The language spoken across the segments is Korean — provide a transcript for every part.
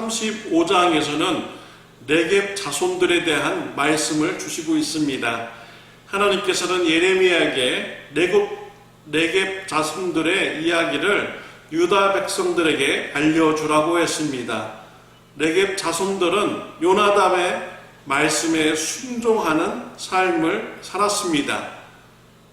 35장에서는 네겝 자손들에 대한 말씀을 주시고 있습니다. 하나님께서는 예레미야에게 네겝 자손들의 이야기를 유다 백성들에게 알려주라고 했습니다. 네겝 자손들은 요나답의 말씀에 순종하는 삶을 살았습니다.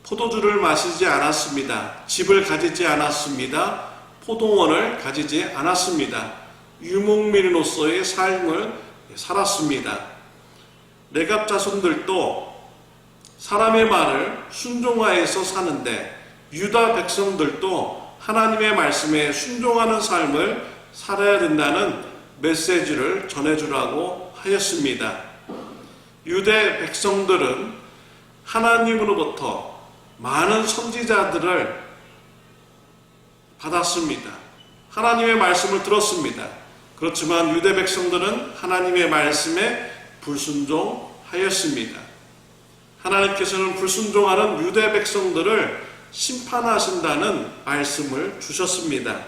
포도주를 마시지 않았습니다. 집을 가지지 않았습니다. 포도원을 가지지 않았습니다. 유목민으로서의 삶을 살았습니다. 네겝 자손들도 사람의 말을 순종하여서 사는데 유다 백성들도 하나님의 말씀에 순종하는 삶을 살아야 된다는 메시지를 전해주라고 하였습니다. 유대 백성들은 하나님으로부터 많은 선지자들을 받았습니다. 하나님의 말씀을 들었습니다. 그렇지만 유대 백성들은 하나님의 말씀에 불순종하였습니다. 하나님께서는 불순종하는 유대 백성들을 심판하신다는 말씀을 주셨습니다.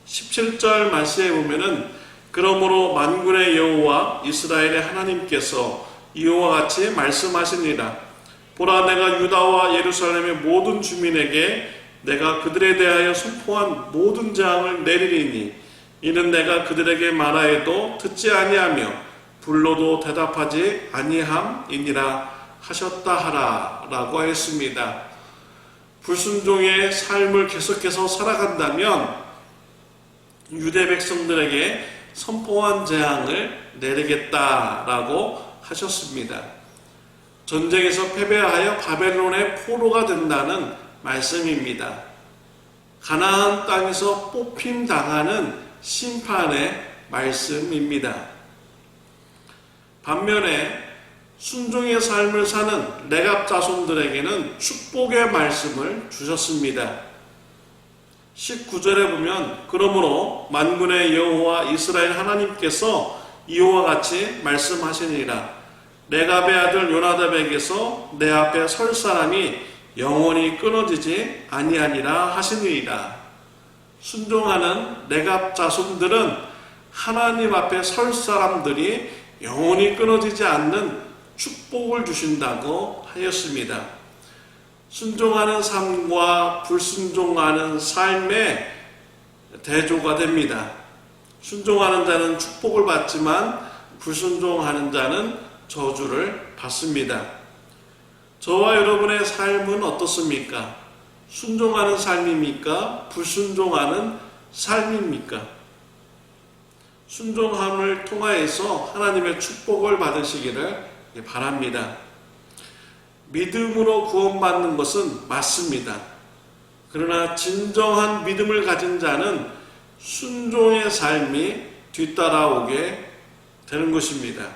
17절 말씀에 보면은 그러므로 만군의 여호와 이스라엘의 하나님께서 이와 같이 말씀하시니라. 보라, 내가 유다와 예루살렘의 모든 주민에게 내가 그들에 대하여 선포한 모든 재앙을 내리리니 이는 내가 그들에게 말하여도 듣지 아니하며 불러도 대답하지 아니함이니라 하셨다 하라 라고 했습니다. 불순종의 삶을 계속해서 살아간다면 유대 백성들에게 선포한 재앙을 내리겠다라고 하셨습니다. 전쟁에서 패배하여 바벨론의 포로가 된다는 말씀입니다. 가나안 땅에서 뽑힘 당하는 심판의 말씀입니다. 반면에 순종의 삶을 사는 네겝 자손들에게는 축복의 말씀을 주셨습니다. 19절에 보면 그러므로 만군의 여호와 이스라엘 하나님께서 이와 같이 말씀하시니라. 레갑의 아들 요나답에게서 내 앞에 설 사람이 영원히 끊어지지 아니하니라 하시니이다. 순종하는 네겝 자손들은 하나님 앞에 설 사람들이 영원히 끊어지지 않는 축복을 주신다고 하였습니다. 순종하는 삶과 불순종하는 삶의 대조가 됩니다. 순종하는 자는 축복을 받지만 불순종하는 자는 저주를 받습니다. 저와 여러분의 삶은 어떻습니까? 순종하는 삶입니까? 불순종하는 삶입니까? 순종함을 통하여서 하나님의 축복을 받으시기를 바랍니다. 믿음으로 구원받는 것은 맞습니다. 그러나 진정한 믿음을 가진 자는 순종의 삶이 뒤따라오게 되는 것입니다.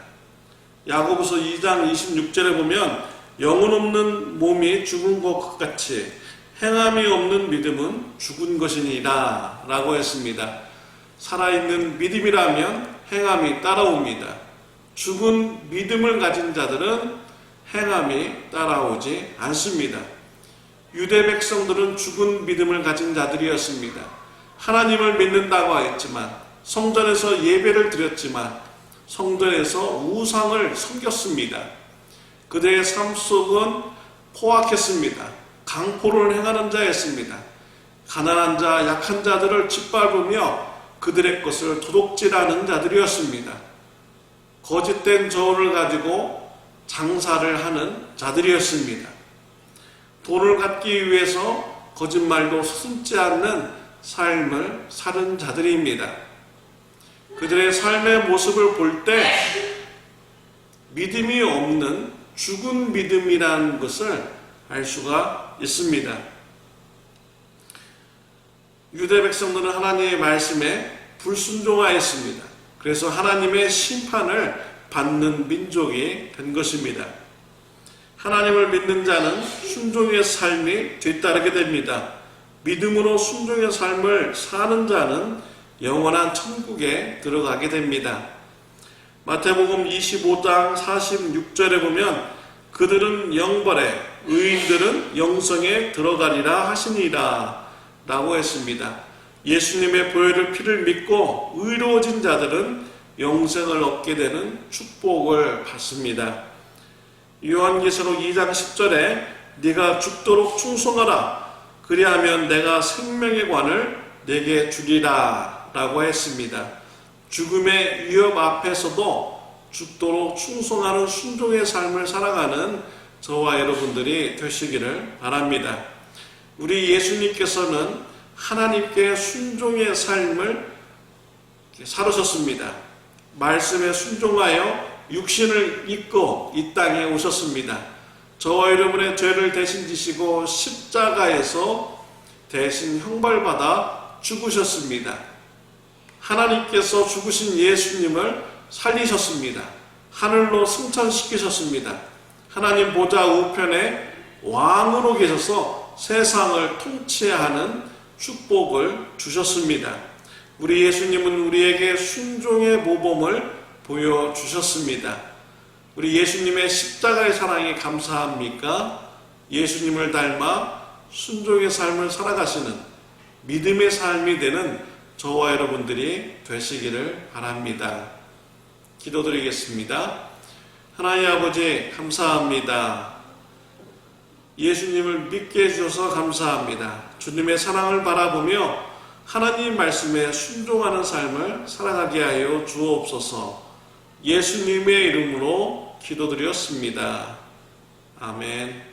야고보서 2장 26절에 보면 영혼 없는 몸이 죽은 것 같이 행함이 없는 믿음은 죽은 것이니라 라고 했습니다. 살아있는 믿음이라면 행함이 따라옵니다. 죽은 믿음을 가진 자들은 행함이 따라오지 않습니다. 유대 백성들은 죽은 믿음을 가진 자들이었습니다. 하나님을 믿는다고 하였지만, 성전에서 예배를 드렸지만 성전에서 우상을 섬겼습니다. 그들의 삶 속은 포악했습니다. 강포를 행하는 자였습니다. 가난한 자, 약한 자들을 짓밟으며 그들의 것을 도둑질하는 자들이었습니다. 거짓된 저울을 가지고 장사를 하는 자들이었습니다. 돈을 갖기 위해서 거짓말도 서슴지 않는 삶을 사는 자들입니다. 그들의 삶의 모습을 볼 때 믿음이 없는 죽은 믿음이라는 것을 알 수가 있습니다. 유대 백성들은 하나님의 말씀에 불순종하였습니다. 그래서 하나님의 심판을 받는 민족이 된 것입니다. 하나님을 믿는 자는 순종의 삶이 뒤따르게 됩니다. 믿음으로 순종의 삶을 사는 자는 영원한 천국에 들어가게 됩니다. 마태복음 25장 46절에 보면 그들은 영벌에 의인들은 영성에 들어가리라 하시니라 라고 했습니다. 예수님의 보혈을 피를 믿고 의로워진 자들은 영생을 얻게 되는 축복을 받습니다. 요한계시록 2장 10절에 네가 죽도록 충성하라. 그리하면 내가 생명의 관을 내게 주리라 라고 했습니다. 죽음의 위협 앞에서도 죽도록 충성하는 순종의 삶을 살아가는 저와 여러분들이 되시기를 바랍니다. 우리 예수님께서는 하나님께 순종의 삶을 살으셨습니다. 말씀에 순종하여 육신을 입고 이 땅에 오셨습니다. 저와 여러분의 죄를 대신 지시고 십자가에서 대신 형벌받아 죽으셨습니다. 하나님께서 죽으신 예수님을 살리셨습니다. 하늘로 승천시키셨습니다. 하나님 보좌 우편에 왕으로 계셔서 세상을 통치하는 축복을 주셨습니다. 우리 예수님은 우리에게 순종의 모범을 보여주셨습니다. 우리 예수님의 십자가의 사랑에 감사합니까? 예수님을 닮아 순종의 삶을 살아가시는 믿음의 삶이 되는 저와 여러분들이 되시기를 바랍니다. 기도드리겠습니다. 하나님 아버지 감사합니다. 예수님을 믿게 해주셔서 감사합니다. 주님의 사랑을 바라보며 하나님 말씀에 순종하는 삶을 살아가게 하여 주옵소서. 예수님의 이름으로 기도드렸습니다. 아멘.